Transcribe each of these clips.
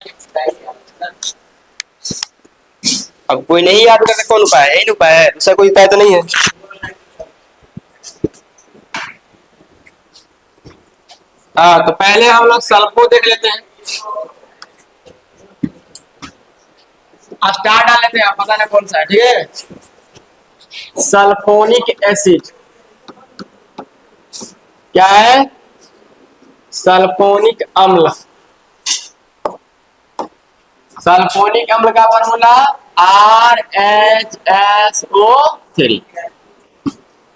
अब कोई नहीं याद करता, कौन उपाय है? यही उपाय है, दूसरा कोई उपाय तो नहीं है। हाँ, तो पहले हम लोग सल्फो देख लेते हैं। स्टार डाल लेते हैं, आप पता ना कौन सा है, ठीक है। सल्फोनिक एसिड क्या है? सल्फोनिक अम्ल। सल्फोनिक अम्ल का formula RH SO3।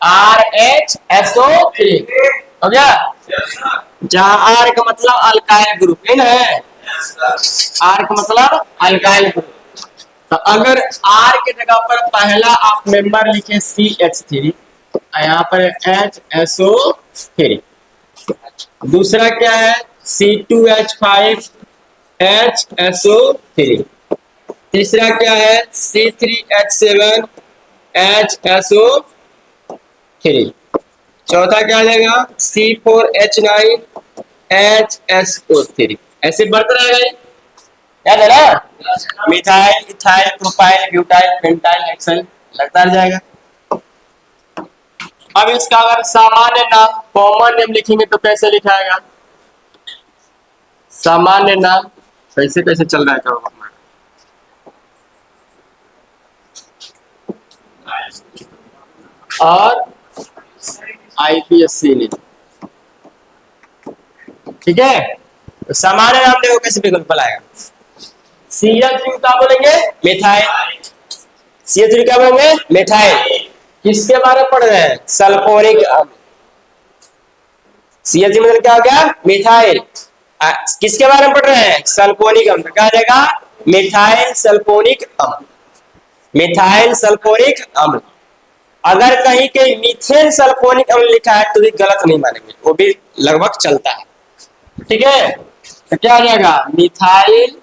RH SO3 हो गया। जहाँ R का मतलब अल्काइल ग्रुप है ना, R का मतलब अल्काइल ग्रुप। तो अगर R के जगह पर पहला आप मेंबर लिखे CH3, यहाँ पर HSO3। दूसरा क्या है? C2H5HSO3। तीसरा क्या है? C3H7HSO3। चौथा क्या आ जाएगा? C4H9HSO3। ऐसे बढ़ता रहेगा ये, याद है ना? Methyl, ethyl, propyl, butyl, pentyl, hexyl लगता रह जाएगा। अब इसका अगर सामान्य नाम, कॉमन नेम लिखेंगे तो कैसे लिखाएगा? सामान्य नाम कैसे कैसे चल रहा है क्या? और IPSC ने, ठीक है। तो सामान्य नाम देखो कैसे विकल्प आएगा। CH3 क्या बोलेंगे? मिथाइल। CH3 क्या बोलेंगे? मिथाइल। किसके बारे में पढ़ रहे हैं? सल्फोनिक अम्ल। CH3 मतलब क्या हो गया? मिथाइल। किसके बारे में पढ़ रहे हैं? सल्फोनिक अम्ल। क्या आ जाएगा? मिथाइल सल्फोनिक अम्ल। मिथाइल सल्फोनिक अम्ल। अगर कहीं के मीथेन सल्फोनिक अम्ल लिखा है तो भी गलत नहीं मानेंगे, वो भी लगभग चलता है, ठीक है। तो क्या आ जाएगा? मिथाइल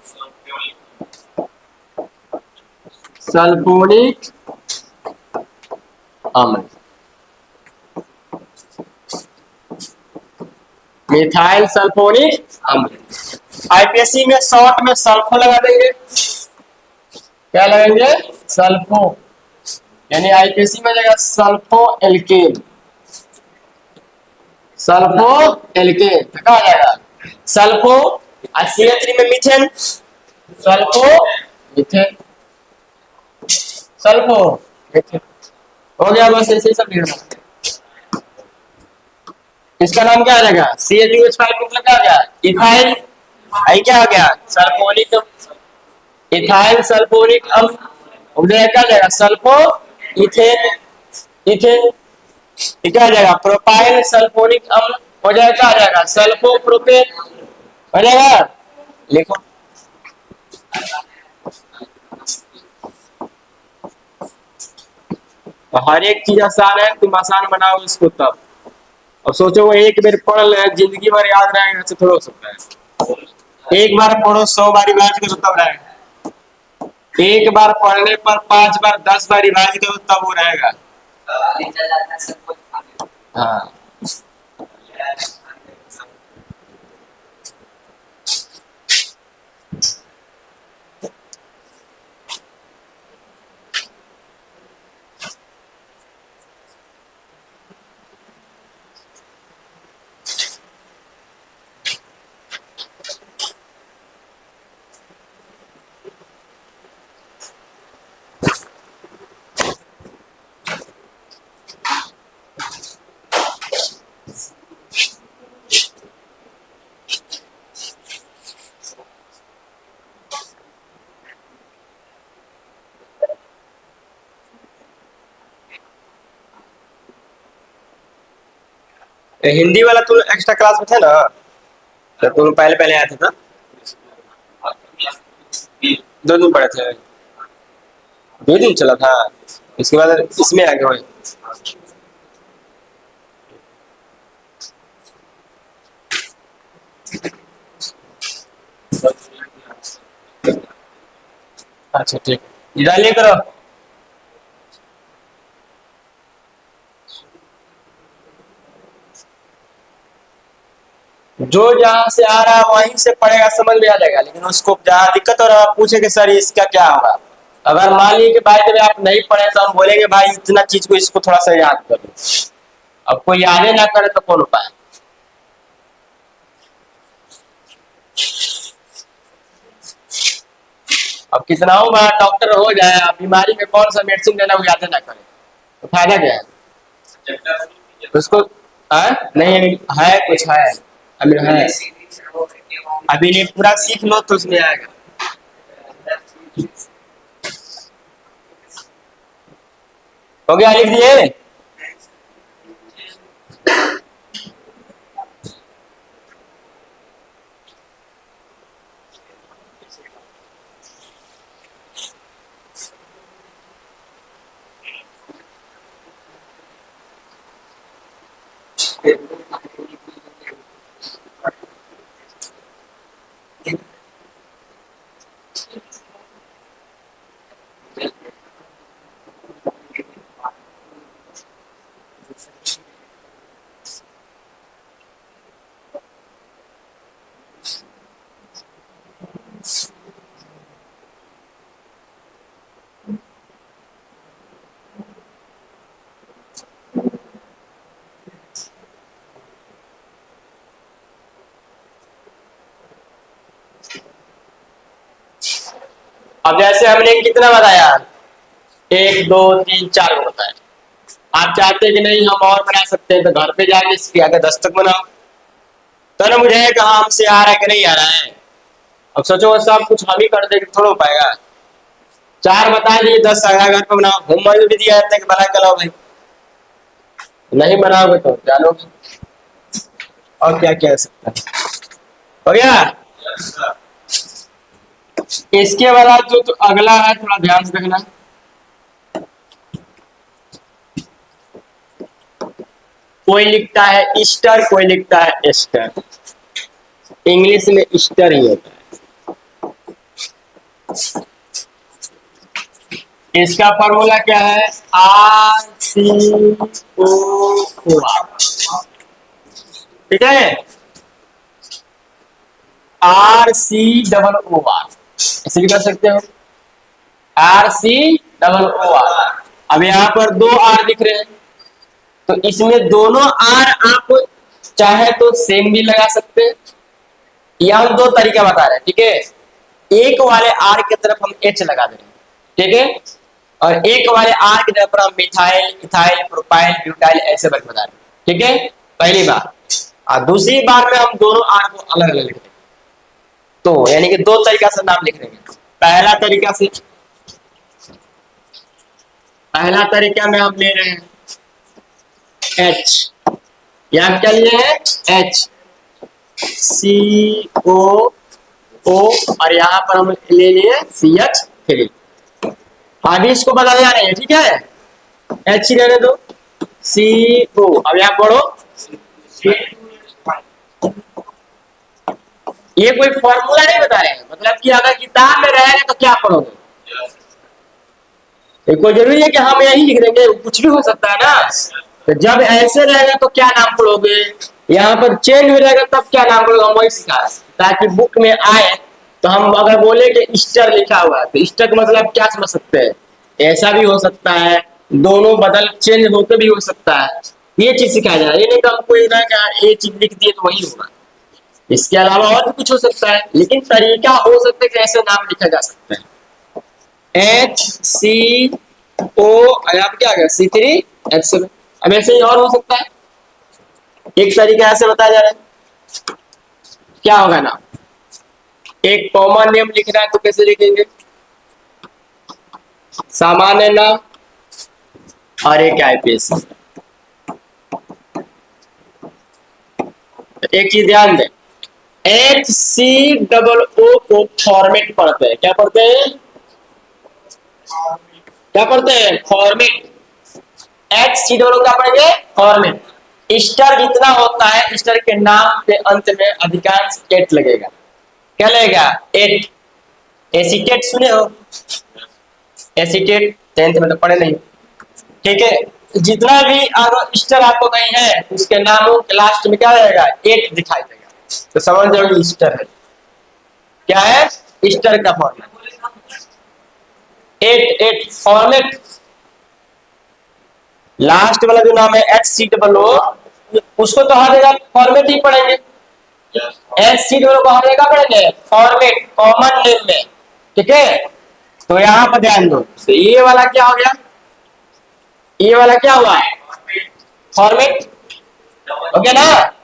सल्फोनिक अम्ल। मिथाइल सल्फोनिक अम्ल। IPSC में शॉर्ट में सल्फो लगा देंगे। क्या लगाएंगे? सल्फो। यानी IPSC में जाएगा सल्फो एल्केन। सल्फो एल्केन तो क्या आ जाएगा? सल्फो। CH3 में methane, sulpho methane, sulpho methane. हो गया, बस ऐसे ही सब लिखना। इसका नाम क्या आ जाएगा? CH2H5 मतलब क्या आ गया? इथाइल। आई क्या आ गया? सल्फोनिक। इथाइल सल्फोनिक अम्ल। हो गया, क्या आ जाएगा? Sulpho ethane. इथेन। क्या आ जाएगा? प्रोपाइल सल्फोनिक अम्ल। हो जाएगा, क्या आ जाएगा? Sulpho propane. हो जाएगा, लिखो। तो हर एक चीज आसान है, तुम आसान बनाओ इसको तब। अब सोचो वो एक बार पढ़ ले जिंदगी भर याद रहेगा, ऐसे थोड़ा हो सकता है। एक बार पढ़ो 100 बार रिवाइज करो तब रहेगा। एक बार पढ़ने पर 5 बार 10 बार रिवाइज करो तब वो रहेगा। हाँ। हिंदी वाला तुम एक्स्ट्रा क्लास में थे ना, तो तुम पहले पहले आया था ना? 2 दिन पढ़े थे? 2 दिन चला था, इसके बाद इसमें आ गए। अच्छा ठीक, डालिए करो। जो जहां से आ रहा है वहीं से पढ़ेगा, समझ में आ जाएगा। लेकिन उसको जहाँ दिक्कत हो रहा है पूछे कि सर इसका क्या होगा। अगर मान लीजिए कि भाई जब आप नहीं पढ़े तो हम बोलेंगे भाई इतना चीज को इसको थोड़ा सा याद कर लो। अब कोई याद ना करे तो कौन उपाय। अब कितना हो बड़ा डॉक्टर हो जाए, आप बीमारी में कौन सा मेडिसिन देना वो याद ना करे तो फायदा क्या है उसको। नहीं है कुछ है, अभी है, अभी नहीं पूरा सीख लो तो उसमें आएगा। हो गया, लिख दिए। अब जैसे हमने कितना बताया, 1 2 3 4 को बताया। आप चाहते हैं कि नहीं हम और बना सकते हैं तो घर पे जाके इसके आगे 10 तक बनाओ, तो ना मुझे कहा हमसे आ रहा है कि नहीं आ रहा है। अब सोचो सब कुछ हम ही कर देंगे थोड़ा हो पाएगा। 4 बता दिए, 10 आया घर पे बनाओ। होमवर्क भी दिया जाता है कि बना के लाओ भाई, नहीं बनाओगे तो जानोगे। और क्या क्या हो सकता है। हो गया। इसके बाद जो तो अगला है थोड़ा ध्यान से देखना। कोई लिखता है ईस्टर, कोई लिखता है एस्टर। इंग्लिश में ईस्टर ही होता है। इसका फॉर्मूला क्या है, RCOOR। ठीक है, RCOOR ऐसे भी कर सकते हो, RCOOR। अब यहाँ पर 2 R दिख रहे हैं, तो इसमें दोनों R आप चाहे तो सेम भी लगा सकते हैं, या हम 2 तरीका बता रहे हैं। ठीक है, एक वाले R की तरफ हम H लगा दे रहे हैं, ठीक है, और एक वाले R की तरफ हम मिथाइल, इथाइल, प्रोपाइल, ब्यूटाइल ऐसे वर्ग बता रहे हैं। ठीक है, पहली बार। और दूसरी बार में हम दोनों R को अलग अलग लिख देंगे, तो यानी कि 2 तरीका से नाम लिख देंगे। पहला तरीका में हम ले रहे हैं H, यहाँ क्या लिए हैं HCOO, और यहाँ पर हम ले लिए CH3। अभी इसको बदलना नहीं है, ठीक है, H रहने दो, CO। अब यहाँ पढ़ो, ये कोई फॉर्मूला नहीं बता रहे हैं, मतलब कि अगर किताब में रहेगा तो क्या पढ़ोगे। कोई जरूरी है कि हम यही लिख देंगे, कुछ भी हो सकता है ना। तो जब ऐसे रहेगा तो क्या नाम पढ़ोगे, यहाँ पर चेंज हो जाएगा तब क्या नाम पढ़ोगे, हम वही सिखा रहे हैं ताकि बुक में आए। तो हम अगर बोले कि ईस्टर लिखा हुआ है तो ईस्टर का मतलब क्या समझ सकते हैं, ऐसा भी हो सकता है, दोनों बदल चेंज होकर भी हो सकता है। ये चीज सिखाया जा रहा है, ये नहीं कि हमको ये चीज लिख दिए तो वही होगा। इसके अलावा और भी कुछ हो सकता है, लेकिन तरीका हो सकता है कि ऐसे नाम लिखा जा सकता है। HCO, अब क्या आ गया C3H7। अब ऐसे ही और हो सकता है, एक तरीका ऐसे बताया जा रहा है, क्या होगा ना, एक कॉमन नेम लिखना है तो कैसे लिखेंगे, सामान्य नाम और एक आईपीएस। एक चीज ध्यान दें, HCOO को फॉर्मेट पढ़ते हैं, क्या पढ़ते हैं, फॉर्मेट। HCOO क्या पढ़ेंगे, फॉर्मेट। ईस्टर जितना होता है, ईस्टर के नाम के अंत में अधिकांश एट लगेगा। क्या लगेगा, एट। एसीटेट सुने हो, एसीटेट 10th में तो पढ़े नहीं, ठीक है। जितना भी अगर ईस्टर आपको कहीं है उसके नामों के लास्ट में क्या रहेगा, एट दिखाई देगा। तो समझ जाओ ईस्टर है। क्या है? ईस्टर का फॉर्मेट। एट एट फॉर्मेट, लास्ट वाला जो नाम है एच सी डबल ओ, उसको तो हर जगह फॉर्मेट ही पढ़ेंगे। एच सी डबल ओ को हर जगह पढ़ेंगे फॉर्मेट, कॉमन नेम में। ठीक है, तो यहां पर ध्यान दो। तो ये वाला क्या हो गया? ये वाला क्या हुआ? फॉर्मेट हो गया ना।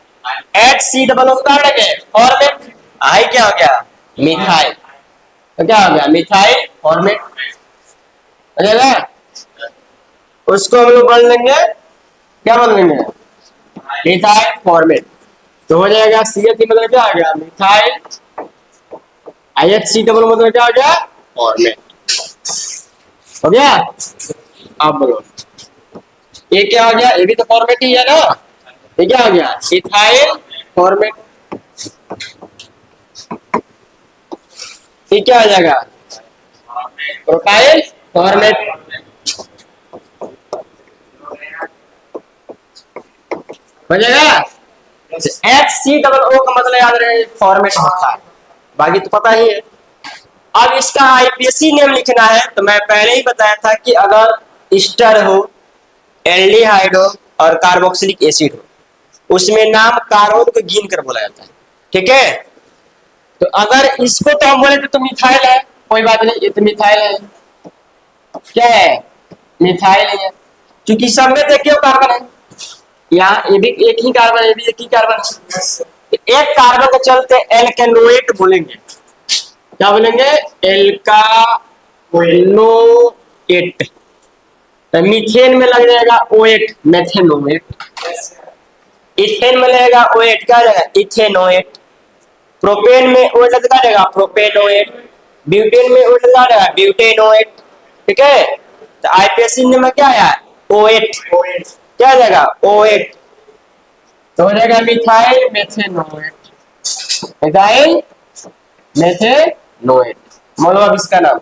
एच सी डबल ओ का पढ़ेंगे फॉर्मेट। आई क्या हो गया? मिथाइल। तो क्या हो गया? मिथाइल फॉर्मेट हो जाएगा। उसको हम लोग पढ़ लेंगे, क्या बन लेंगे? Methyl formate. तो हो जाएगा सी एच मतलब क्या आ गया? मिथाइल। आई एच सी डबल मतलब क्या आ गया? फॉर्मेट। हो गया। अब बोलो ये क्या हो गया? ये भी तो फॉर्मेट ही है ना। ये क्या हो गया? Ethyl format. ये क्या हो जाएगा? Propyl format. हो जाएगा। एच सी डबल ओ का मतलब याद रहे फॉर्मेट होता है, बाकी तो पता ही है। अब इसका आईपीएससी नेम लिखना है, तो मैं पहले ही बताया था कि अगर ईस्टर हो, एल्डिहाइड हो और कार्बोक्सिलिक एसिड हो, उसमें नाम कार्बन को गिन कर बोला जाता है। ठीक है, तो अगर इसको तो हम बोले तो मिथाइल है, कोई बात नहीं, ये तो मिथाइल है। क्या है? मिथाइल है, क्योंकि सब में देखिए कार्बन है। यहाँ ये भी एक ही कार्बन है, ये भी एक ही कार्बन है। एक कार्बन के चलते एल्केनोएट बोलेंगे। क्या बोलेंगे? एल्कानोएट। मीथेन में लग जाएगा O8, मेथेनोएट। इथेन में लगेगा O8, क्या जाएगा? इथेनोएट। प्रोपेन में O8 लगा जाएगा प्रोपेनोएट। ब्यूटेन में O8 लगा जाएगा ब्यूटेनोएट। ठीक है, तो आईपीएससी में क्या आया? O8। क्या आ जाएगा? O8। तो हो जाएगा मिथाइल मेथेनोएट। मिथाइल मेथेनोएट, मतलब अब इसका नाम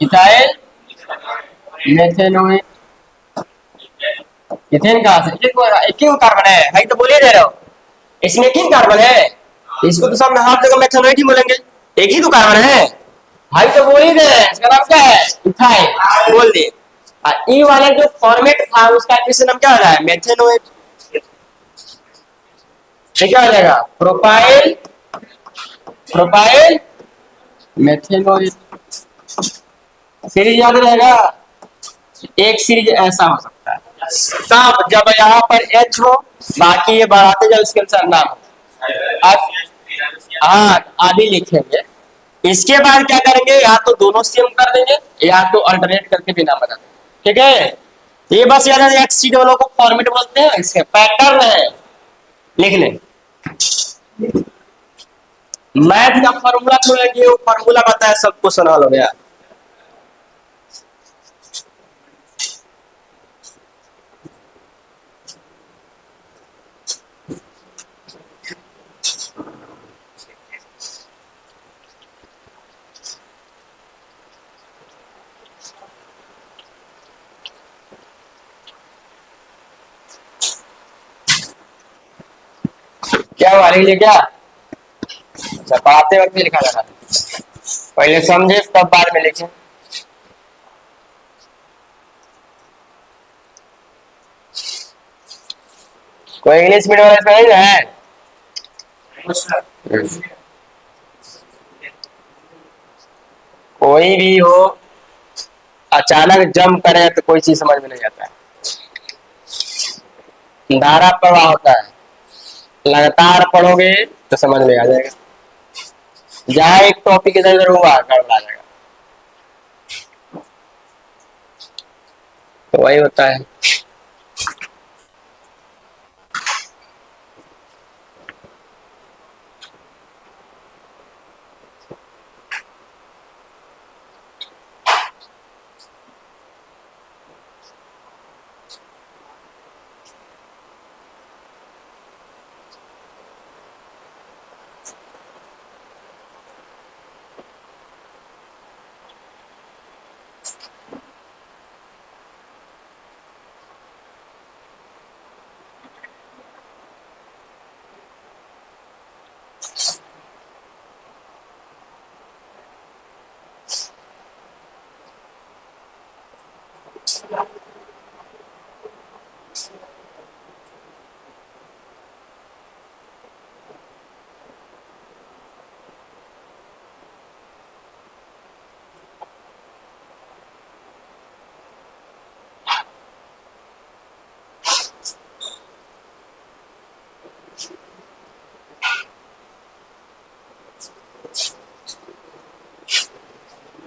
मिथाइल मेथेनोएट। इथेन कहां से? एक ही कार्बन है भाई, तो बोलिए दे रहे हो। इसमें एक ही कार्बन है, इसको तो सब हर जगह मेथेनोएट ही बोलेंगे। एक ही तो कार्बन है भाई, तो बोल ही दे रहे हैं। इसका नाम क्या है? इथाइल बोल दिए। ई वाले जो फॉर्मेट था उसका एप्लीकेशन नाम क्या हो रहा है? मेथेनोएट। ये क्या हो जाएगा? प्रोपाइल। प्रोपाइल मेथेनोएट। सीरीज याद रहेगा। एक सीरीज ऐसा हो सकता है तब जब यहाँ पर एच हो, बाकी ये बढ़ाते जाओ उसके अनुसार नाम हो। अब हाँ आदि लिखेंगे। इसके बाद क्या करेंगे? या तो दोनों सेम कर देंगे या तो अल्टरनेट करके भी नाम बता देंगे। ठीक है, ये बस याद है एक्स सी डबल को फॉर्मेट बोलते हैं, इसके पैटर्न है लिख लें। मैथ का फॉर्मूला छोड़ेंगे, वो फॉर्मूला बताया सबको सुना लो यार। क्या हुआ लिख लिया क्या? अच्छा, पढ़ाते वक्त भी लिखा जाता है, पहले समझे तब बाद में लिखे। कोई इंग्लिश मीडियम वाला इसमें नहीं है? कोई भी हो, अचानक जंप करे तो कोई चीज समझ में नहीं आता है। धारा प्रवाह होता है, लगातार पढ़ोगे तो समझ में आ जाएगा। जहां एक टॉपिक इधर उधर हुआ गड़बड़ा जाएगा, तो वही होता है।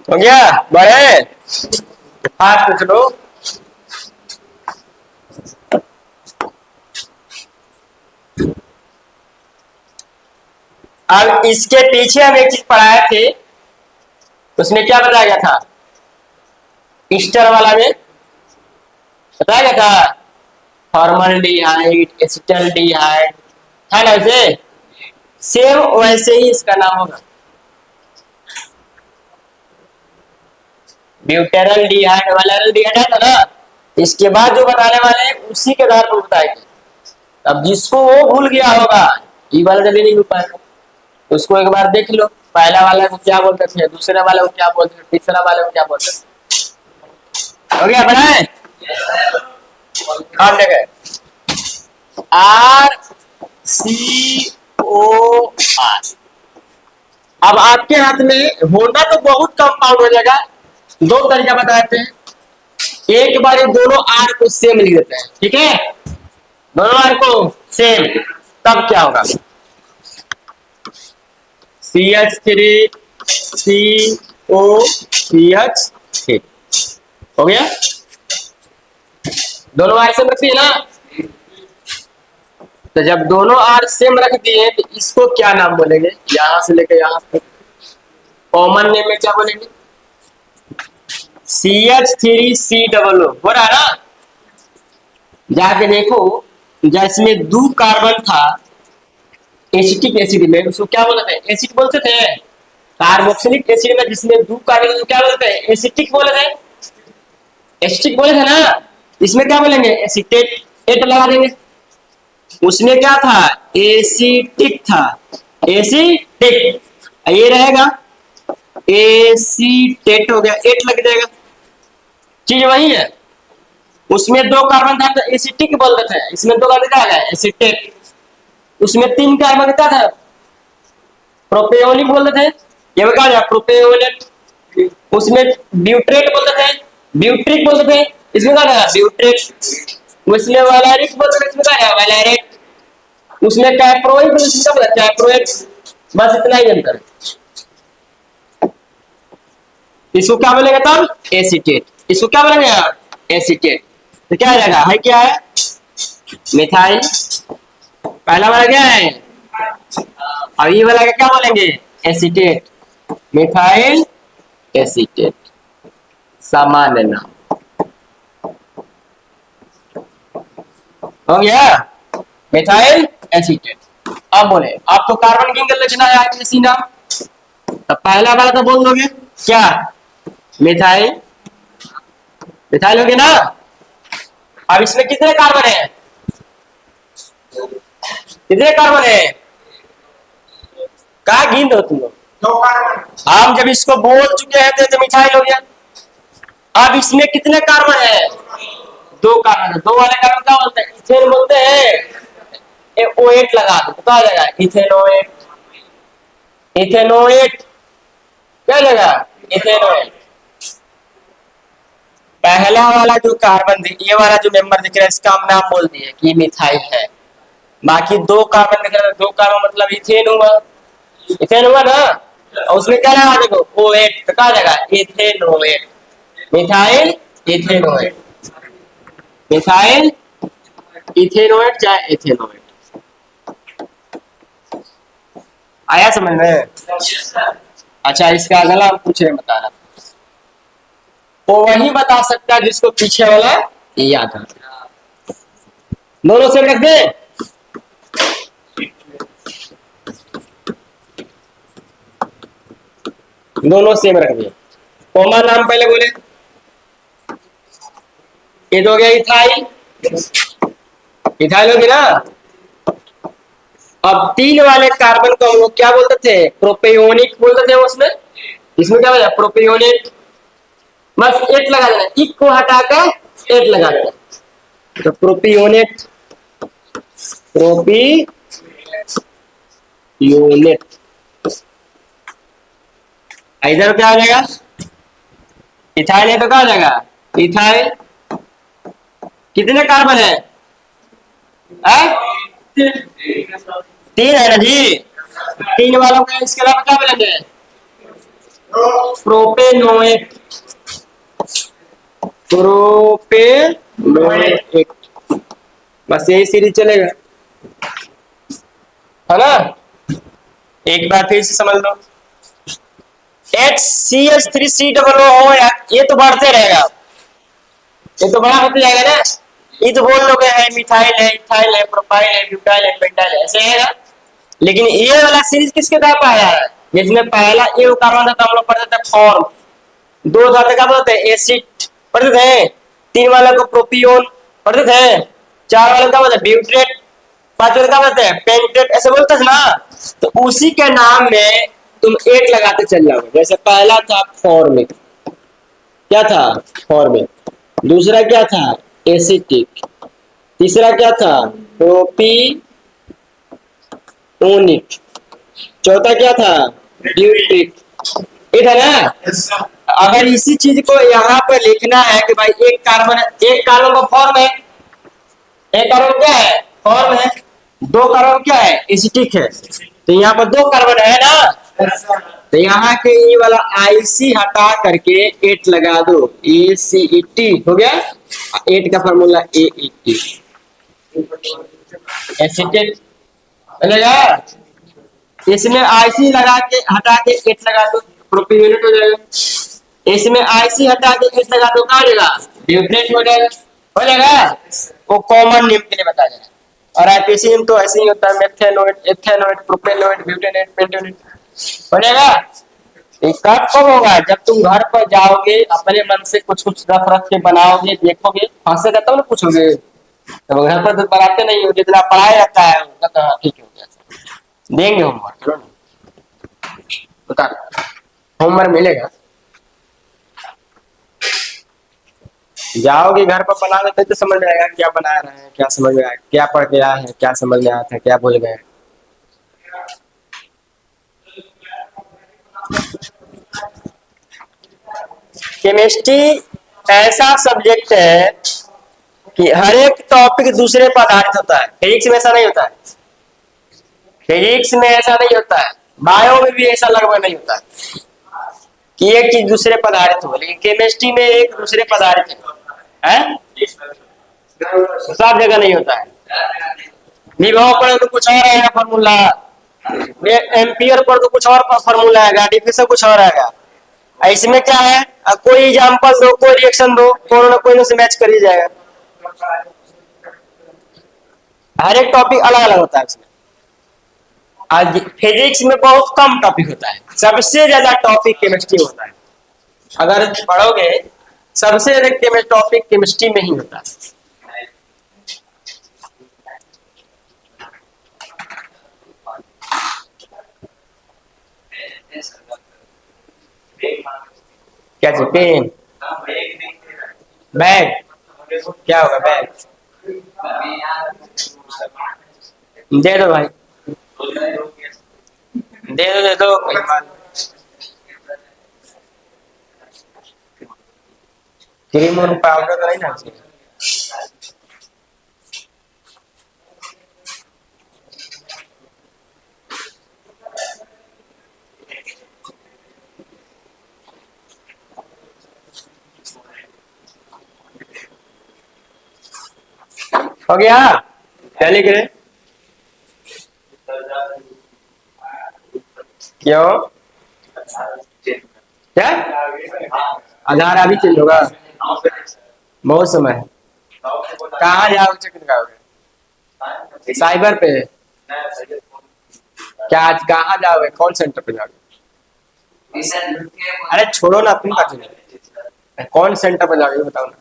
हो गया? बढ़े? हाथ पूछ लो। अब इसके पीछे हम एक चीज पढ़ाए थे, उसमें क्या बताया गया था? ईस्टर वाला में बताया गया था फॉर्मल्डिहाइड, एसिटल्डिहाइड, है ना? वैसे सेम वैसे ही इसका नाम होगा, ब्यूटेरल्डिहाइड, वैलेरल्डिहाइड है ना? इसके बाद जो बताने वाले हैं उसी के आधार पर बताएंगे। अब जिसको वो भूल गया होगा, ये वाला जल्दी नहीं भूल पाएगा, उसको एक बार देख लो, पहला वाले को क्या बोलते थे, दूसरे वाले को क्या बोलते थे, तीसरा वाले को क्या बोलते थे। हो गया? बनाए? हम देखे आर सी ओ आर। अब आपके हाथ में होना तो बहुत कंपाउंड हो जाएगा, दो तरीका बताते हैं। एक बार ये दोनों आर को सेम लिख देते हैं, ठीक है? दोनों आर को सेम, तब क्या होगा? CH3 COCH3 हो गया? दोनों आर सेम रखती है ना? तो जब दोनों आर सेम रख दिए तो इसको क्या नाम बोलेंगे? यहां से लेकर यहां तक कॉमन नेम में क्या बोलेंगे? CH3COO हो रहा है ना? जाके देखो, जिसमें दो कार्बन था एसिटिक एसिड में, उसको क्या बोलते थे? एसिड बोलते थे। कार्बोक्सिलिक एसिड में जिसमें दो कार्बन, क्या बोलते हैं? एसिटिक बोले थे। एसिटिक बोले थे ना? इसमें क्या बोलेंगे? एसिटेट, एट लगा देंगे। उसमें क्या था? एसिटिक था, एसिटिक। ये रहेगा एसीटेट, हो गया, एट लग जाएगा। चीज वही है, उसमें दो कार्बन था तो एसिटिक बोलते थे, इसमें दो कार्बन क्या है? एसिटेट। उसमें तीन कार्बन क्या था? प्रोपेओलिक बोलते थे, ये क्या है? प्रोपेओलेट। उसमें ब्यूट्रेट बोलते थे, ब्यूट्रिक बोलते थे, इसमें क्या है? ब्यूट्रेट। उसमें वैलेरिक बोलते थे, इसमें क्या है? वैलेरिक। उसमें कैप्रोइक बोलते थे, इसमें क्या बोला? कैप्रोइक। बस इतना ही अंतर है। इसको क्या बोलेगा तब? एसिटेट। इसको क्या बोलेंगे आप? एसिटेट। तो क्या आ जाएगा? है क्या है? मिथाइल। पहला वाला क्या है? और ये वाला क्या बोलेंगे? एसिटेट, मिथाइल एसिटेट, सामान्य नाम। हो गया? Methyl acetate. अब बोले आपको कार्बन गिंगल लिखना है आईपीएसी नाम, तो पहला वाला तो बोल दोगे क्या? मिथाइल, मिथाइल हो गया ना? अब इसमें कितने कार्बन है? कितने कार्बन है? क्या गिन दो तुम लोग? हम जब इसको बोल चुके हैं तो मिथाइल हो गया। अब इसमें कितने कार्बन है? दो कार्बन है। दो वाले कार्बन क्या बोलते हैं? इथेन बोलते हैं। O8 लगा दो तो क्या हो जाएगा? इथेनोएट। इथेनोएट क्या लगा? इथेनोएट। पहला वाला जो कार्बन ये वाला जो मेंबर दिख रहा है, इसका हम नाम बोल दिए कि मिथाइल है। बाकी दो कार्बन दिख रहा है, दो कार्बन मतलब इथेन हुआ, इथेन हुआ ना? और उसमें क्या लगा? देखो O8 तो क्या जाएगा? Ethanoate. Methyl ethanoate, methyl ethanoate चाहे इथेनोएट। आया समझ में? अच्छा, इसका अगला हम पूछ रहे हैं, बता रहा वो वही बता सकता है जिसको पीछे वाला याद है। दोनों से रख दे। दोनों सेम रख दिए। कॉमन नाम पहले बोले, ये तो हो गया इथाइल, इथाइल होगी ना? अब 3 वाले कार्बन को हम लोग क्या बोलते थे? प्रोपियोनिक बोलते थे उसमें। इसमें क्या बोला? प्रोपियोनिक। बस एट लगा देना, इक को हटाकर एट लगा देना, तो प्रोपियोनेट। प्रोपियोनेट। इधर क्या आ जाएगा? इथाइल है तो क्या आ जाएगा? इथाइल। कितने कार्बन है? हैं? 3 है ना जी। 3 वालों का इसके अलावा क्या बोलेंगे? प्रोपेनोएट। प्रोपेनोएट। बस यही सीरीज चलेगा, है ना? एक बार फिर से समझ लो, HCH3COO यार, ये तो बढ़ते रहेगा, ये तो बड़ा होते जाएगा ना। ये तो बोल लोगे है मिथाइल है, इथाइल है, प्रोपाइल है, ब्यूटाइल है, पेंटाइल है, ऐसे है ना। लेकिन ये वाला सीरीज किसके तहत आया है? जिसमें पहला ए कार्बन था तो हम लोग पढ़ते थे फॉर्म, 2 था तो क्या बोलते हैं? एसिड पढ़ते थे। 3 वाले को प्रोपियोन पढ़ते थे। 4 वाले का बोलते हैं ब्यूट्रेट। 5 वाले का बोलते हैं पेंटेट, ऐसे बोलते थे ना। तो उसी के नाम में तुम एक लगाते चल जाओगे। जैसे पहला था फॉर्मिक, क्या था? फॉर्मिक। दूसरा क्या था? एसिटिक। तीसरा क्या था? प्रोपियोनिक। चौथा क्या था? ब्यूटिक। ये था ना। अगर इसी चीज को यहाँ पे लिखना है कि भाई एक कार्बन का फॉर्म है, एक कार्बन क्या है? फॉर्म है। 2 कार्बन क्या है? एसिटिक है। तो यहाँ पर 2 कार्बन है ना, तो यहाँ के ये वाला आईसी हटा करके एट लगा दो, ACET हो गया। एट का फॉर्मूला AET, एसिटेट बनेगा। इसमें आईसी लगा के हटा के एट लगा दो, प्रोपियोनेट हो जाएगा। इसमें आईसी हटा के एट लगा दो, कहाँ जाएगा? ब्यूटेट हो जाएगा। हो जाएगा। वो कॉमन नेम के लिए बता देना। और आईपीसी नेम तो ऐसे ही होता है, मेथेनोएट, एथेनोएट, प्रोपेनोएट, ब्यूटेनेट, पेंटोनेट। हो जाएगा। ये कब होगा? जब तुम घर पर जाओगे, अपने मन से कुछ कुछ रख रख के बनाओगे, देखोगे, फंसेगा तब ना पूछोगे। तो घर पर तो बनाते नहीं हो, जितना पढ़ाया जाता है उतना तो ठीक हो गया। देंगे होमवर्क, चलो बता, होमवर्क मिलेगा। जाओगे घर पर बना लेते तो समझ में आएगा क्या बना रहे हैं, क्या समझ में आया, क्या पढ़ के आए हैं, क्या समझ में आया था, क्या भूल गए। केमिस्ट्री ऐसा सब्जेक्ट है कि हर एक टॉपिक दूसरे पर आधारित होता है। फिजिक्स में ऐसा नहीं होता है। फिजिक्स में ऐसा नहीं होता है। बायो में भी ऐसा लगभग नहीं होता है कि एक चीज दूसरे पर आधारित हो, लेकिन केमिस्ट्री में एक दूसरे पर आधारित है। सब जगह नहीं होता है। विभव पर तो कुछ और आएगा फॉर्मूला, एम्पियर पर तो कुछ और फॉर्मूला आएगा, डिफिनेशन कुछ और आएगा। इसमें क्या है? कोई एग्जांपल दो, कोई रिएक्शन दो, कोई ना से मैच कर ही जाएगा। हर एक टॉपिक अलग अलग होता है इसमें। आज फिजिक्स में बहुत कम टॉपिक होता है, सबसे ज्यादा टॉपिक केमिस्ट्री होता है। अगर पढ़ोगे, सबसे ज्यादा टॉपिक केमिस्ट्री में ही होता है। क्या चाहिए? पेन, बैग, क्या होगा बैग? दे दो भाई, दे दो क्रीम और पाउडर तो नहीं ना चाहिए। हो गया? क्या लिख रहे? क्यों? क्या आधार अभी चेंज होगा? बहुत समय है। कहाँ जाओगे चेक कराओगे? साइबर पे? क्या आज कहाँ जाओगे? कौन सेंटर पे जाओगे? अरे छोड़ो ना, तुम का चुने, कौन सेंटर पे जाओगे बताओ ना।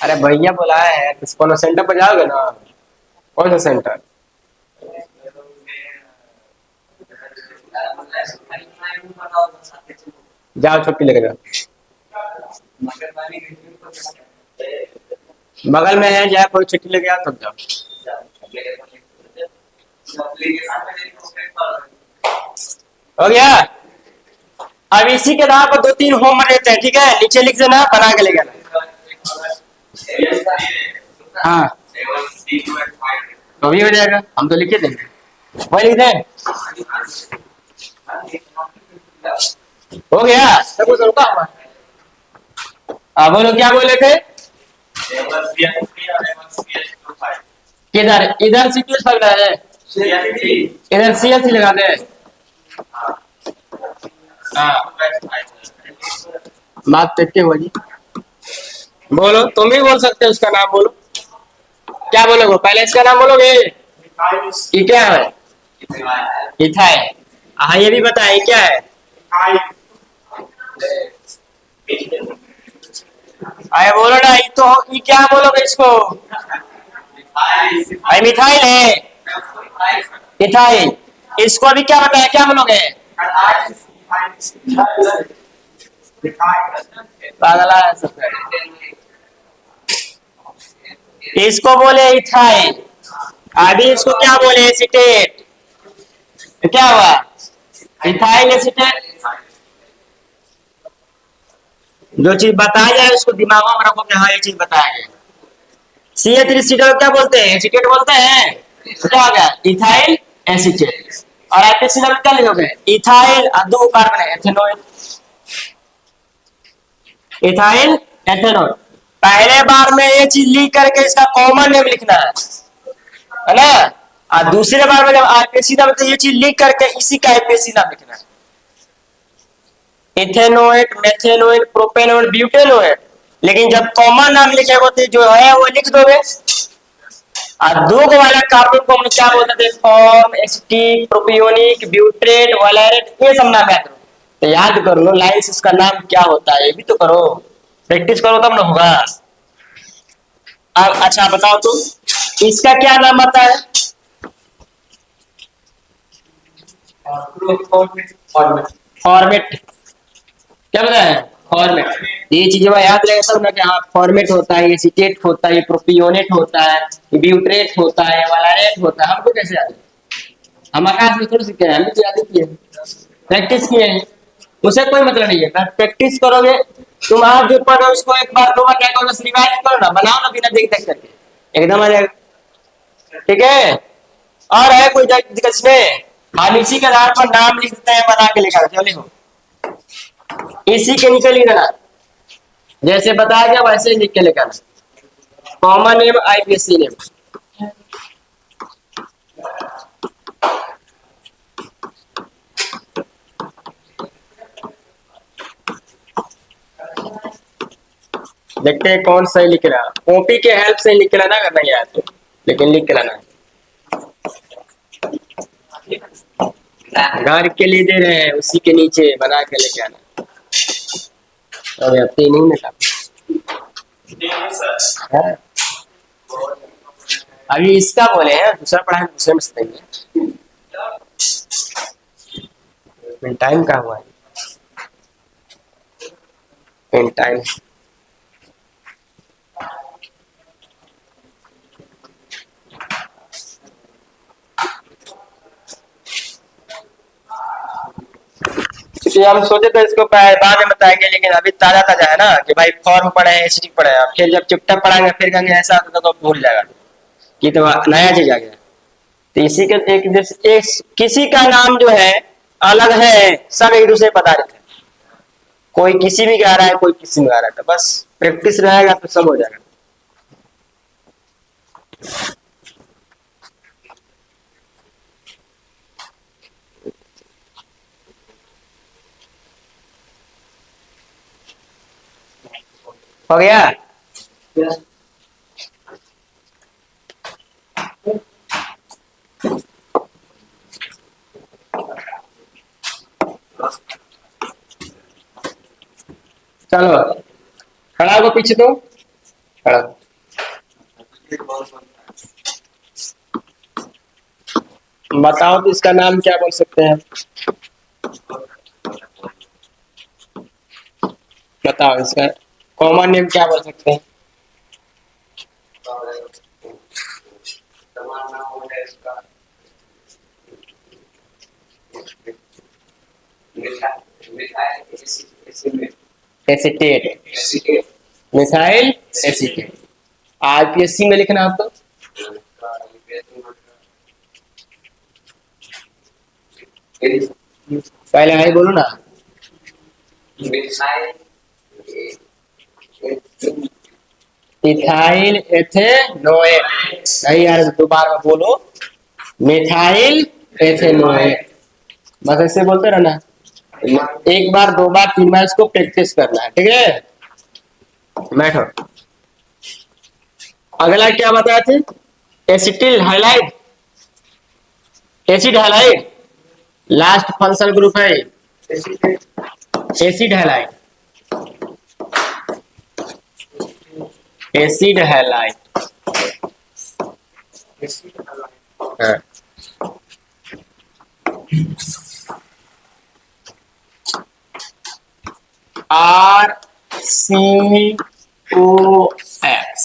अरे भैया बुलाया है तो कौन सेंटर पर जाओगे ना? कौन सा सेंटर? जाओ छुट्टी लेके जाओ। बगल में है, जाए कोई छुट्टी लेके आओ तब जाओ। हो गया। अब इसी के आधार पर दो तीन होमवर्क देते हैं, ठीक है? नीचे लिख देना, बना के लेके आना। हाँ तो भी हो जाएगा, हम तो लिखे देंगे। वही लिख दें। हो गया सब कुछ रुका हुआ। बोलो क्या बोले थे? किधर? इधर CTS लग रहा है, इधर CSC लगा दे। हाँ बात देखते हुआ जी। बोलो, तुम भी बोल सकते हो, उसका नाम बोलो। क्या बोलोगे? पहले इसका नाम बोलोगे। ये क्या है? इथाइल। हाँ ये भी बताए क्या है? अरे बोलो ना, ये तो ये क्या बोलोगे इसको? अरे मिथाइल है, इथाइल। इसको अभी क्या बताया, क्या बोलोगे? पागला है सब। इसको बोले इथाइल, अभी इसको क्या बोले? एसीटेट। तो क्या हुआ? Ethyl acetate. जो चीज बताया जाए उसको दिमाग में रखो कि हाँ ये चीज बताया गया। CH3 एसीटेट क्या बोलते हैं? एसीटेट बोलते हैं। तो क्या हो गया? Ethyl acetate. और IPC में क्या लिखोगे? इथाइल और दो कार्बन है, एथेनॉल। Ethyl ethanol. पहले बार में ये चीज लिख करके इसका कॉमन नेम लिखना है ना? और दूसरे बार में जब IPC नाम तो ये चीज लिख करके इसी का IPC नाम लिखना है। Ethanoate, methanoate, propanoate, butanoate. लेकिन जब कॉमन नाम लिखेगा तो जो है वो लिख दोगे। और दो वाला कार्बन को हम क्या बोलते थे? फॉर्म, एसिटिक, प्रोपियोनिक, ब्यूट्रेट, वैलेरेट, ये सब नाम याद करो। तो याद कर लो लाइंस, इसका नाम क्या होता है ये भी तो करो। प्रैक्टिस करो तब ना होगा। अब अच्छा बताओ तुम, इसका क्या नाम आता है? फॉर्मेट। क्या बताया है? फॉर्मेट। ये चीजें याद रहेगा तब ना कि हाँ फॉर्मेट होता है, एसीटेट होता है, प्रोपियोनेट होता है, ब्यूट्रेट होता है, वैलेरेट होता है। हमको कैसे याद? हम आकाश में थोड़ी सीखे हैं, हम भी याद किए, प्रैक्टिस किए हैं। उसे कोई मतलब नहीं है, प्रैक्टिस करोगे। तुम आज जो पढ़ रहे हो उसको एक बार दो बार क्या करो, रिवाइज करो ना, बनाओ ना बिना देख देख करके, एकदम आ जाएगा। ठीक है? और है कोई दिक्कत इसमें? हम इसी के आधार पर नाम लिख देते हैं, बना के लिखा चले हो। इसी के नीचे लिख देना, जैसे बताया गया वैसे ही लिख के लिखा। Common name, IPC name. देखते हैं कौन सही लिख रहा है। कॉपी के हेल्प से लिख लेना अगर नहीं आया तो, लेकिन लिख के लाना। घर के लिए दे रहे हैं, उसी के नीचे बना के लेके आना। अरे अब तीन ही में है। अभी इसका बोले हैं, दूसरा पढ़ा है, दूसरे में से टाइम का हुआ है टाइम। इसलिए हम सोचे थे इसको बाद में बताएंगे, लेकिन अभी ताजा ताजा है ना कि भाई फॉर्म पढ़े हैं, एसिडिक पढ़े हैं। फिर जब चैप्टर पढ़ाएंगे फिर कहेंगे ऐसा होता तो भूल जाएगा कि तो नया चीज आ गया। तो इसी के एक किसी का नाम जो है अलग है, सब एक दूसरे बता देते हैं। कोई किसी भी गा रहा है, कोई किसी में गा रहा है, तो बस प्रैक्टिस रहेगा तो सब हो जाएगा। हो गया? चलो खड़ा हो पीछे, तो खड़ा। बताओ तो इसका नाम क्या बोल सकते हैं? बताओ इसका कॉमन नेम क्या बोल सकते हैं? Acetate, methyl acetate. आईपीएससी में लिखना आपको। पहले आई बोलो ना। Ethyl ethanoate. नहीं यार, दोबारा बोलो। Methyl ethanoate. बस ऐसे बोलते रहना। एक बार, दो बार, तीन बार इसको प्रैक्टिस करना है, ठीक है? बैठो। अगला क्या बताए थे? Acetyl highlight, acid highlight. Last functional group है एसिड हाइलाइट, एसिड हाइलाइट। हाँ। आर सी ओ एक्स।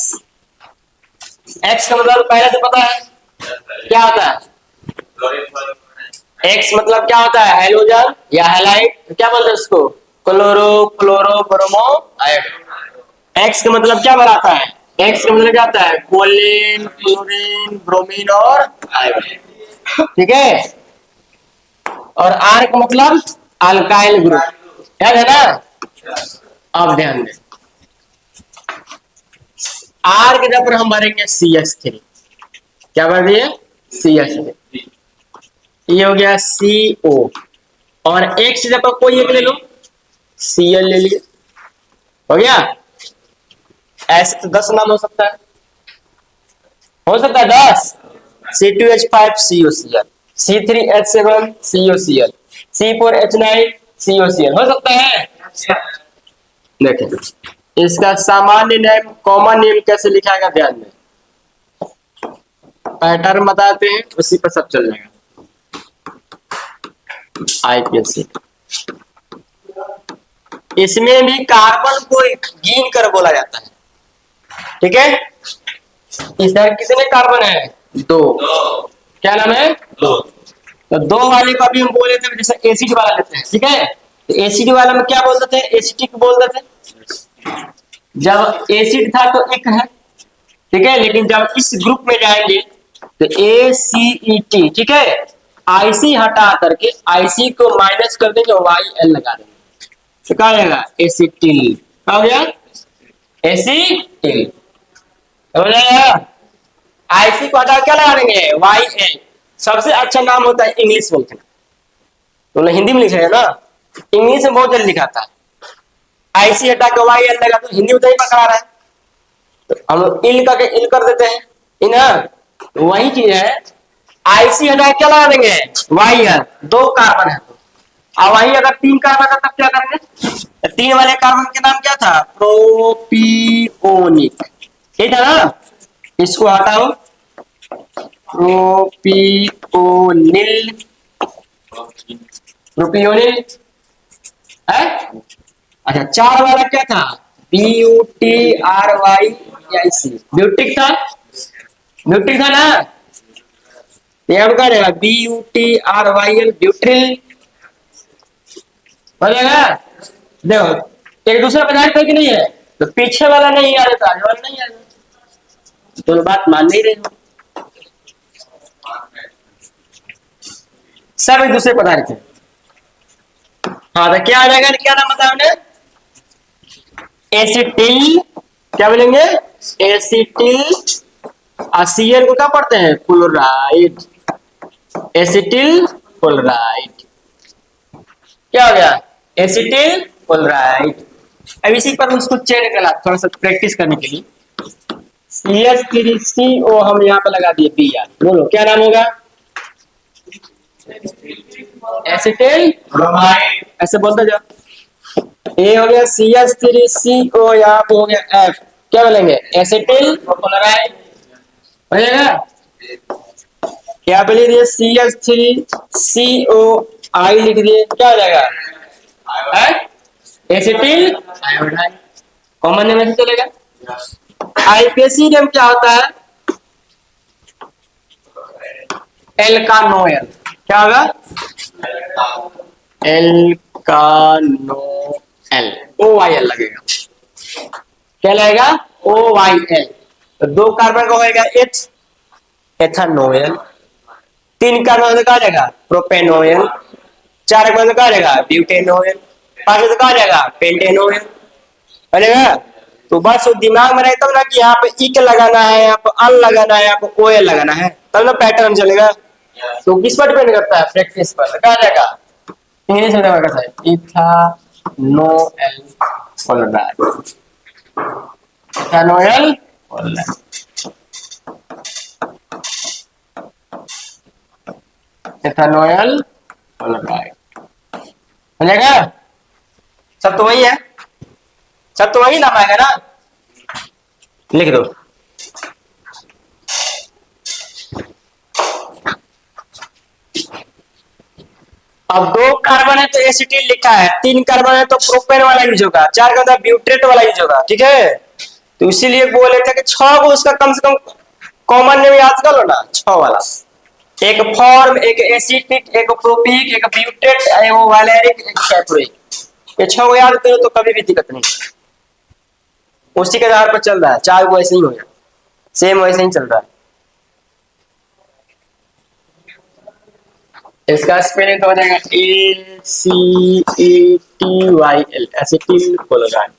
एक्स का मतलब पहले से पता है क्या होता है? एक्स मतलब क्या होता है? हाइड्रोजन या हैलाइड, क्या बोलते हैं उसको? क्लोरो, फ्लोरो, ब्रोमो, आयोडो। एक्स का मतलब क्या बनाता है? एक्स का मतलब क्या होता है? कोलिन, क्लोरीन, ब्रोमीन और आयोडीन, ठीक है? और आर का मतलब अल्काइल ग्रुप, याद है ना? अब ध्यान दें, आर के जगह पर हम भरेंगे CH3। क्या भर दिए? CH3। ये हो गया CO। और एक से जगह कोई एक ले लो, Cl ले लिए, हो गया। ऐसे तो 10 नाम हो सकता है 10। C2H5COCl, C3H7 COCl, C4H9 COCl, हो सकता है। देखिए इसका सामान्य नेम, कॉमन नेम कैसे लिखा है, ध्यान में पैटर्न बताते हैं, उसी पर सब चल जाएगा। आईपीएससी इसमें भी कार्बन को गिन कर बोला जाता है, ठीक है? इधर कितने कार्बन है? 2। क्या नाम है? 2। तो 2 वाले को अभी हम बोले थे, जैसे एसिड वाला लेते हैं, ठीक है? तो एसिड वाला में क्या बोलते थे? एसिटिक बोलते थे। जब एसिड था तो एक है, ठीक है? लेकिन जब इस ग्रुप में जाएंगे तो ACET, ठीक है? आईसी हटा करके आईसी को माइनस कर देंगे, YL लगा देंगे, तो क्या आएगा? एसिटिल। क्या हो गया? एसिटिल, हो जाएगा। आईसी को हटा क्या लगा देंगे? YL। सबसे अच्छा नाम होता है इंग्लिश में लिखना, तो हिंदी में लिखेगा ना, इंग्लिश में बहुत जल्दी लिखाता है। आईसी हटा के YL लगा तो हिंदी में तो ही पकड़ा रहा है, तो हम लोग इल करके इल कर देते हैं, इना तो वही चीज है। आईसी हटा क्या लगा देंगे? YL। 2 कार्बन है, और वही अगर 3 कार्बन है तब क्या करेंगे? तो 3 वाले कार्बन के नाम क्या था? प्रोपियोनिक, ठीक है ना? इसको हटाओ, प्रोपियोनिल, प्रोपियोनिल है। अच्छा 4 वाला क्या था? BUTRYIC, ब्यूटिक था, ब्यूटिक था ना? ये अब क्या रहेगा? BUTRYL, ब्यूट्रिल, हो जाएगा। देखो एक दूसरा पदार्थ है कि नहीं है, तो पीछे वाला नहीं आ जाता, आगे वाला नहीं आ जाता, तो बात मान नहीं रही हो। सब एक दूसरे पदार्थ है। हाँ तो क्या आ जाएगा? क्या नाम बताया हमने? एसिटिल, क्या बोलेंगे? एसिटिल। Cl को क्या पढ़ते हैं? Chloride, acetyl chloride. क्या हो गया? Acetyl chloride. अब इसी पर उसको चेंज करना, थोड़ा सा प्रैक्टिस करने के लिए। CH3CO हम यहाँ पे लगा दिए Br, बोलो क्या नाम होगा? एसिटिल ब्रोमाइड, ऐसे बोलते जाओ। ये हो गया CH3CO, यहाँ पे हो गया F, क्या बोलेंगे? एसिटिल क्लोराइड, हो जाएगा। यहाँ पे लिख दिए CH3CO लिख दिए, क्या हो जाएगा? एसिटिल आयोडाइड, कॉमन नेम ऐसे चलेगा। आईपीएसी नेम क्या होता है? एल्कानोएल, क्या होगा? एल्कानोएल, OYL लगेगा, क्या लगेगा? OYL। तो 2 कार्बन का होएगा H, एथानोएल। 3 कार्बन का आ जाएगा प्रोपेनोएल। 4 कार्बन का आ जाएगा ब्यूटेनोएल। 5 का आ जाएगा पेंटेनोएल, बनेगा। तो बस दिमाग में रहे तब ना कि यहाँ पे इक लगाना है, यहाँ पे अल लगाना है, यहाँ पे ओएल लगाना है, तब ना पैटर्न चलेगा। तो किस पर डिपेंड करता है? प्रैक्टिस पर। तो क्या आ जाएगा? इंग्लिश में देखा कैसा है? इथानोएल कोलोडाइड, इथानोएल कोलोडाइड, इथानोएल कोलोडाइड, बनेगा। सब तो वही है, सब तो वही नाम आएगा ना, लिख दो। अब 2 कार्बन है तो एसिटिल लिखा है, 3 कार्बन है तो प्रोपेन वाला यूज होगा, 4 का मतलब ब्यूट्रेट वाला यूज होगा, ठीक है। तो इसीलिए बोले थे कि 6 को उसका कम से कम कॉमन नेम याद कर लो ना, 6 वाला। एक फॉर्म, एक एसिटिक, एक प्रोपिक, एक ब्यूटेट, एक वैलेरिक, एक कैथोइक। ये 6 को याद करो तो कभी भी दिक्कत नहीं, उसी के आधार पर चल रहा है, चाहे वो ऐसे ही हो जाए, सेम वैसे ही चल रहा है। इसका स्पेलिंग तो हो जाएगा ACETYL, एसिटिल कोलोडाइड।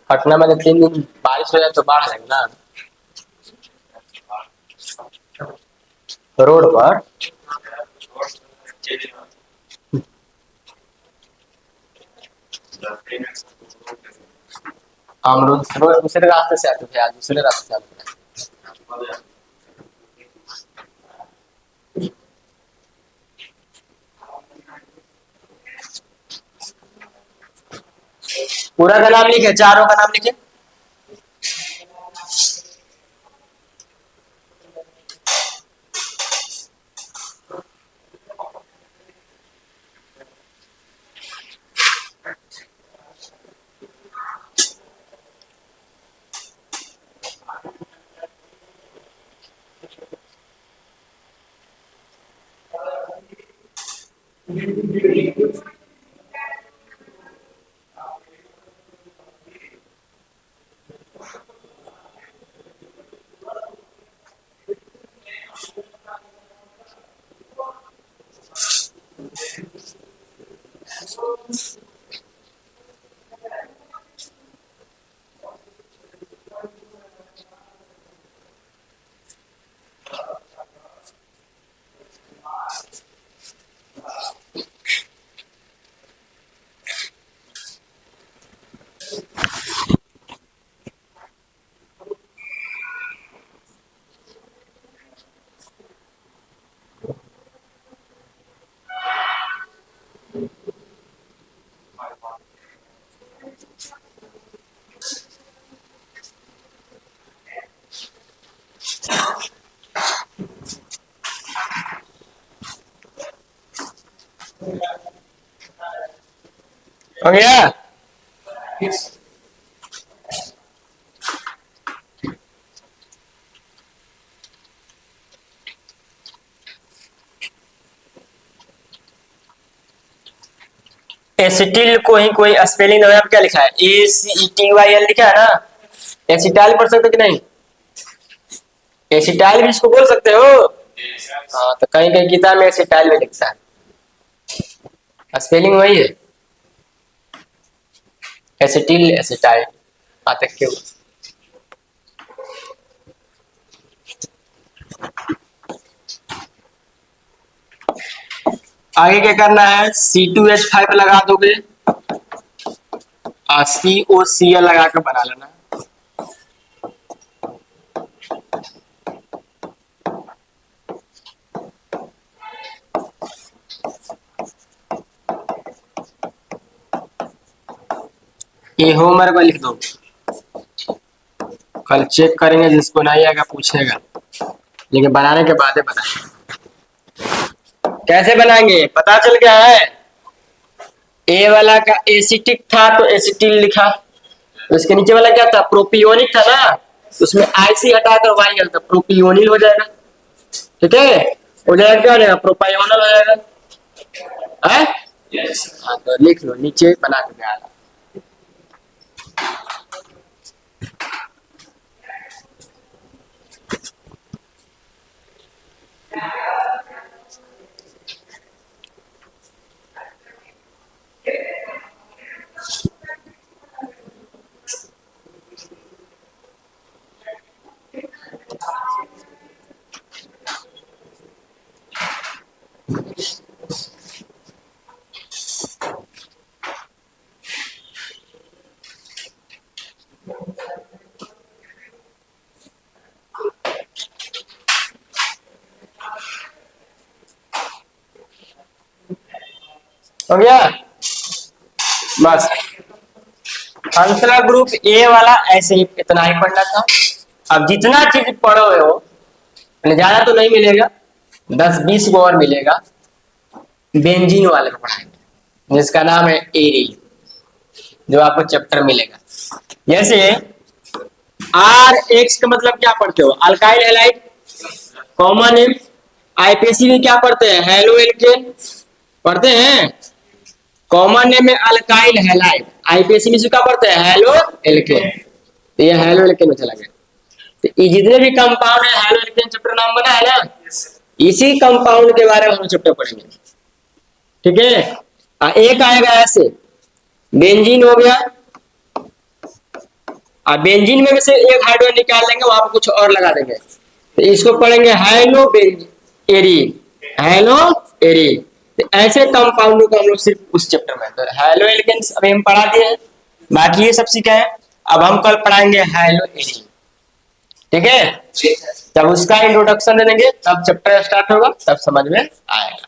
पटना में जब 3 दिन बारिश हो जाए तो बाढ़ आ जाएगी ना रोड पर। हम रोड दूसरे रास्ते से आते थे, आज दूसरे रास्ते से आते थे। पूरा का नाम लिखे, चारों का नाम लिखे। हो गया। एसिटिल को ही कोई स्पेलिंग में क्या लिखा है? ACETYL लिखा है ना। एसिटाइल पढ़ सकते कि नहीं? एसिटाइल भी इसको बोल सकते हो। हाँ, तो कहीं कहीं किताब में एसिटाइल भी लिखता है, स्पेलिंग वही है। एसिटिल एसिटाइल आते क्यों। आगे क्या करना है, C2H5 लगा दोगे और COCl लगा के बना लेना। ये होमवर्क में लिख दो, कल चेक करेंगे, जिसको नहीं आएगा पूछेगा, लेकिन बनाने के बाद ही बनाएंगे। कैसे बनाएंगे पता चल गया है। ए वाला का एसिटिक था तो एसिटिल लिखा, उसके नीचे वाला क्या था, प्रोपियोनिक था ना, उसमें आईसी हटाकर वाई था, प्रोपियोनिल हो जाएगा। ठीक है, हो जाएगा, क्या हो जाएगा, प्रोपायोनल हो जाएगा। है हाँ, तो लिख लो नीचे बना के दिया। हो गया बस। फंक्शनल ग्रुप ए वाला ऐसे ही इतना ही पढ़ना था। अब जितना चीज पढ़ोगे हो, ज्यादा तो नहीं मिलेगा, 10-20 को और मिलेगा। बेंजीन वाले को पढ़ाएंगे जिसका नाम है एरिल, जो आपको चैप्टर मिलेगा। जैसे RX का मतलब क्या पढ़ते हो, alkyl halide, common name. IPC में क्या पढ़ते हैं, हेलो एल्केन पढ़ते हैं। कॉमन नेम में अल्काइल हैलाइड, आईपीसी में क्या पढ़ते हैं, हेलो एल्केन। तो ये हेलो एल्केन में चला गया। तो ये जितने भी कंपाउंड है, हेलो एल्केन चैप्टर नाम बना है ना, इसी कंपाउंड के बारे में हम चैप्टर पढ़ेंगे। ठीक है, एक आएगा ऐसे, बेंजीन हो गया, और बेंजीन में से एक हाइड्रोजन निकाल लेंगे, वहां पर कुछ और लगा देंगे, तो इसको पढ़ेंगे हेलो एरीन, हेलो एरीन। तो ऐसे कंपाउंड को हम लोग सिर्फ उस चैप्टर में, तो हेलो एल्केन्स अभी हम पढ़ा दिए, बाकी ये सब सीखा है। अब हम कल पढ़ाएंगे हेलो एरीन। ठीक है, जब उसका इंट्रोडक्शन दे देंगे तब चैप्टर स्टार्ट होगा, तब समझ में आएगा।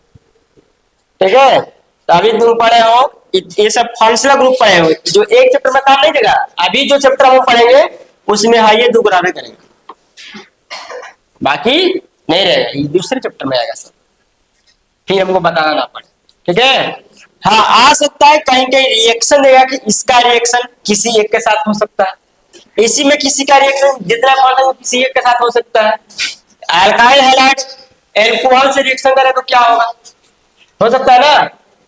ठीक है, तो अभी तुम पढ़े हो ये सब फंक्शनल ग्रुप पढ़े हो, जो एक चैप्टर में काम नहीं देगा। अभी जो चैप्टर हम पढ़ेंगे उसमें है ये दुगरावे करेंगे, बाकी नहीं रहेगा, ये दूसरे चैप्टर में आएगा सब, फिर हमको बताना ना पड़े। ठीक है, हाँ आ सकता है कहीं कहीं रिएक्शन देगा कि इसका रिएक्शन किसी एक के साथ हो सकता है, इसी में किसी का रिएक्शन जितना पढ़ते हैं किसी एक के साथ हो सकता है। अल्काइल हैलाइड एल्कोहल से रिएक्शन करे तो क्या होगा, हो सकता है ना।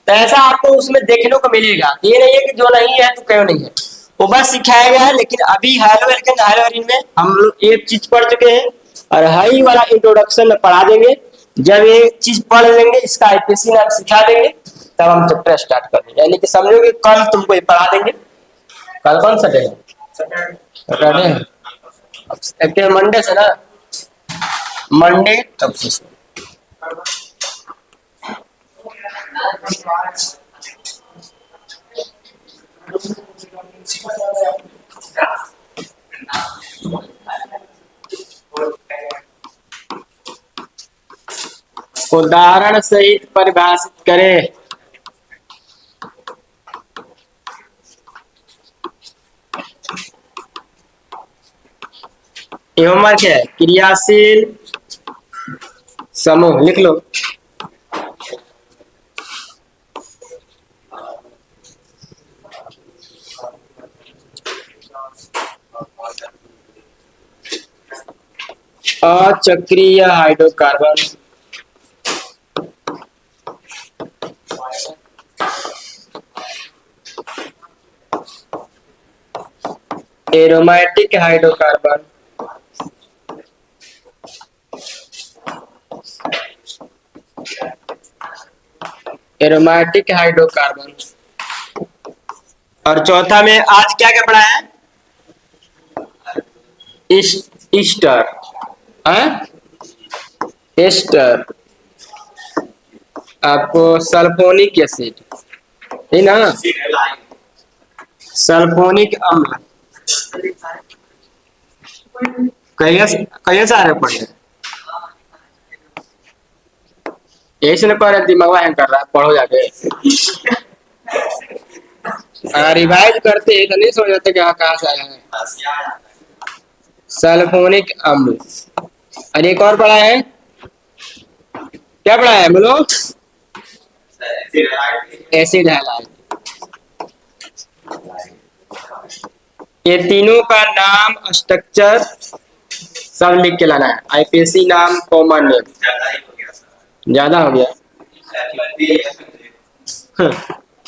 तो ऐसा आपको उसमें देखने को मिलेगा, ये नहीं है कि जो नहीं है तो क्यों नहीं है, वो बस सिखाया गया है। लेकिन अभी हेलो एल्केन हेलो एरीन में हम लोग एक चीज पढ़ चुके हैं, और हाई वाला इंट्रोडक्शन में पढ़ा देंगे। जब ये चीज पढ़ लेंगे, इसका आईपीसी नाम सिखा देंगे, तब हम चैप्टर स्टार्ट कर देंगे। यानी कि समझो कि कल तुमको ये पढ़ा देंगे। कल कौन सा डे है, सैटरडे, अब मंडे से ना, मंडे तब से उदाहरण सहित परिभाषित करें। एवं क्या है, क्रियाशील समूह लिख लो। अचक्रीय hydrocarbon, aromatic hydrocarbon, aromatic hydrocarbon, और चौथा में आज क्या क्या पढ़ा है? ईस्टर, हाँ एस्टर, आपको सल्फोनिक एसिड है ना, सल्फोनिक अम्ल, कहिए सारे पढ़े। यही से कह रहे दिमाग हैंग कर रहा है, पढ़ो जाके। रिवाइज करते तो नहीं समझ जाते कि हाँ कहाँ से आया है। सल्फोनिक अम्ल, और एक और पढ़ा है, क्या पढ़ा है बोलो? Acid halide. ये तीनों का नाम, स्ट्रक्चर सब लिख के लाना है। आईपीएससी नाम, कॉमन नेम। ज्यादा हो गया।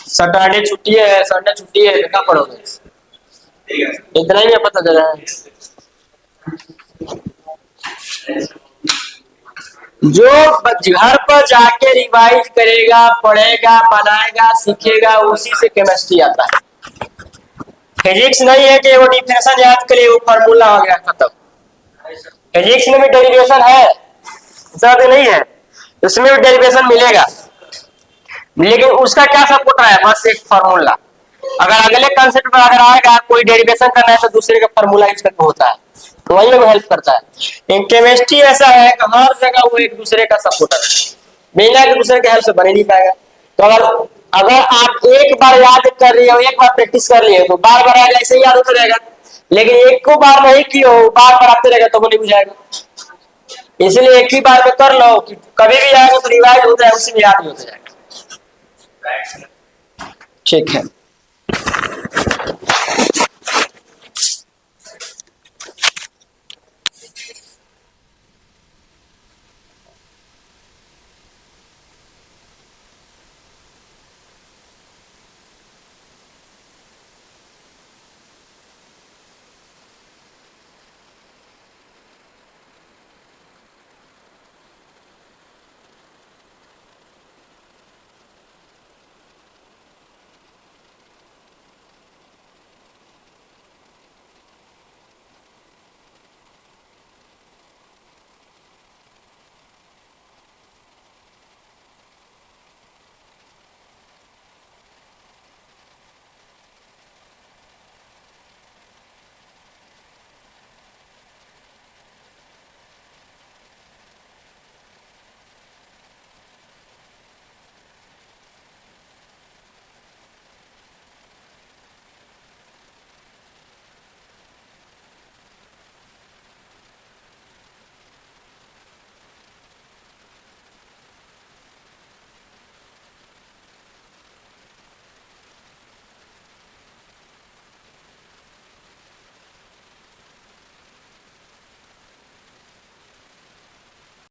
सैटरडे छुट्टी है, संडे छुट्टी है, क्या पढ़ोगे? इतना ही नहीं पता चला है। जो घर पर जाके रिवाइज करेगा, पढ़ेगा, बनाएगा, सीखेगा, उसी से केमिस्ट्री आता है। फिजिक्स नहीं है कि वो डिफिनेशन याद करिए, वो फार्मूला हो गया खत्म। फिजिक्स में भी डेरिवेशन है, सब नहीं है, उसमें भी डेरिवेशन मिलेगा, लेकिन उसका क्या सपोर्ट है? बस एक फार्मूला। अगर अगले कंसेप्ट पर अगर आएगा कोई डेरिवेशन करना है तो दूसरे का फार्मूला यूज करके होता है, तो वही लोग हेल्प करता है। लेकिन केमिस्ट्री ऐसा है कि हर जगह वो एक दूसरे का सपोर्टर है, बिना एक दूसरे के हेल्प से बन ही नहीं पाएगा। तो अगर अगर आप एक बार याद कर रहे हो, एक बार प्रैक्टिस कर लिए तो बार बार आएगा, ऐसे ही याद होता रहेगा। लेकिन एक को बार नहीं किए हो, बार बार आते रहेगा तो वो नहीं बुझाएगा। इसलिए एक ही बार में कर लो, कि कभी भी आएगा तो रिवाइज होता है, उसी में याद ही होता जाएगा। ठीक है।